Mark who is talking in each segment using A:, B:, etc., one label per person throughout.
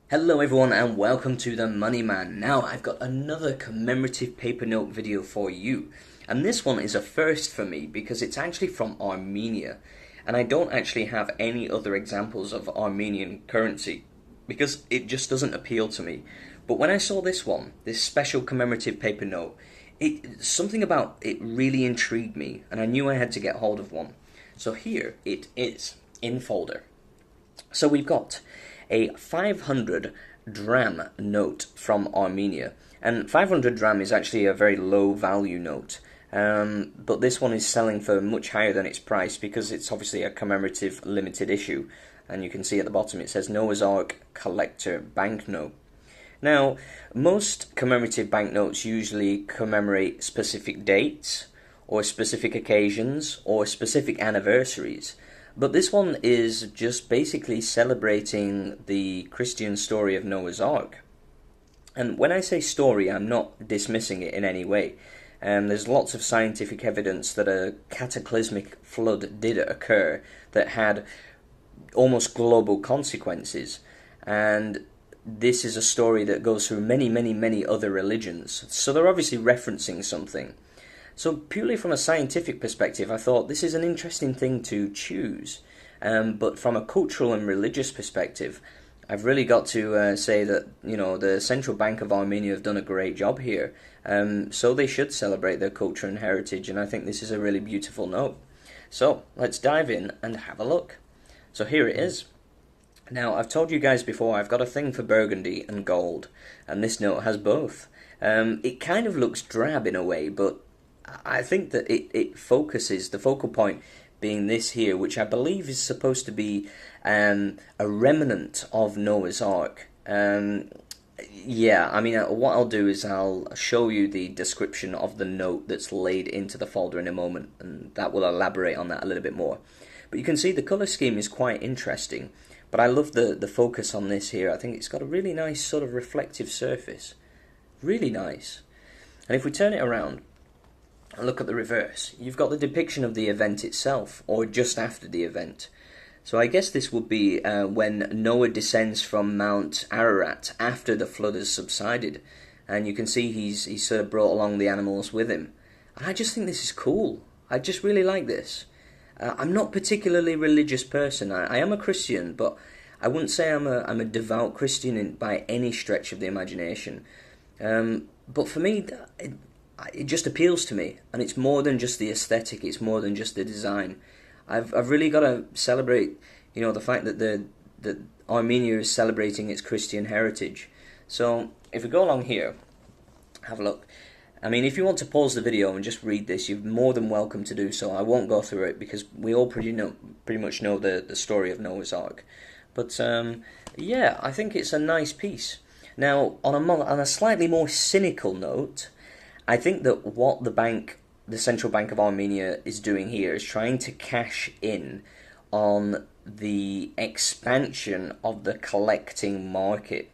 A: Hello everyone and welcome to the Money Man. Now I've got another commemorative paper note video for you, and this one is a first for me because it's actually from Armenia, and I don't actually have any other examples of Armenian currency because it just doesn't appeal to me. But when I saw this one, this special commemorative paper note, something about it really intrigued me, and I knew I had to get hold of one. So here it is in folder. So we've got a 500 Dram note from Armenia. And 500 Dram is actually a very low value note. But this one is selling for much higher than its price because it's obviously a commemorative limited issue. And you can see at the bottom it says Noah's Ark Collector Banknote. Now, most commemorative banknotes usually commemorate specific dates, or specific occasions, or specific anniversaries. But this one is just basically celebrating the Christian story of Noah's Ark. And when I say story, I'm not dismissing it in any way. There's lots of scientific evidence that a cataclysmic flood did occur that had almost global consequences. And this is a story that goes through many other religions. So they're obviously referencing something. So purely from a scientific perspective, I thought this is an interesting thing to choose. But from a cultural and religious perspective, I've really got to say that, the Central Bank of Armenia have done a great job here. So they should celebrate their culture and heritage, and I think this is a really beautiful note. So let's dive in and have a look. So here it is. Now, I've told you guys before, I've got a thing for burgundy and gold, and this note has both. It kind of looks drab in a way, but I think that it focuses, the focal point being this here, which I believe is supposed to be a remnant of Noah's Ark. What I'll do is I'll show you the description of the note that's laid into the folder in a moment, and that will elaborate on that a little bit more. But you can see the colour scheme is quite interesting, but I love the focus on this here. I think it's got a really nice sort of reflective surface. Really nice. And if we turn it around, and look at the reverse, you've got the depiction of the event itself, or just after the event. So I guess this would be when Noah descends from Mount Ararat after the flood has subsided. And you can see he's sort of brought along the animals with him. And I just think this is cool. I just really like this. I'm not particularly religious person. I am a Christian, but I wouldn't say I'm a devout Christian by any stretch of the imagination. But for me, it just appeals to me, and it's more than just the aesthetic, it's more than just the design. I've really got to celebrate, the fact that Armenia is celebrating its Christian heritage. So if we go along here, have a look. I mean, if you want to pause the video and just read this, you're more than welcome to do so. I won't go through it because we all pretty much know the story of Noah's Ark. But yeah, I think it's a nice piece. Now, on a slightly more cynical note, I think that what the Central Bank of Armenia is doing here is trying to cash in on the expansion of the collecting market.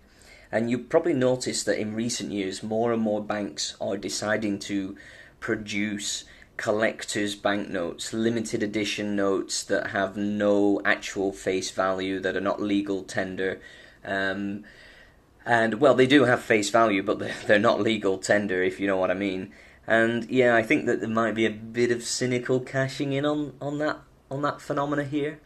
A: And you probably noticed that in recent years, more and more banks are deciding to produce collectors' banknotes, limited edition notes that have no actual face value, that are not legal tender. And, well, they do have face value, but they're not legal tender, if you know what I mean. And, yeah, I think that there might be a bit of cynical cashing in on that phenomena here.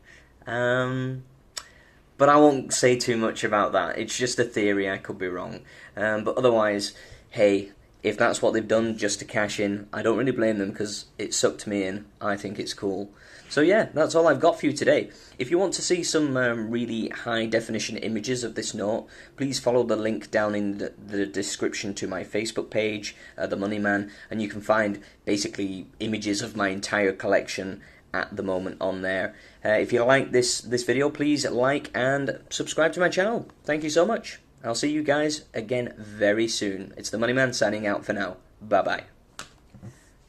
A: But I won't say too much about that. It's just a theory, I could be wrong. But otherwise, hey, if that's what they've done just to cash in, I don't really blame them because it sucked me in. I think it's cool. So yeah, that's all I've got for you today. If you want to see some really high definition images of this note, please follow the link down in the description to my Facebook page, The Money Man, and you can find basically images of my entire collection at the moment on there. If you like this video, please like and subscribe to my channel. Thank you so much. I'll see you guys again very soon. It's the Money Man signing out for now. Bye bye.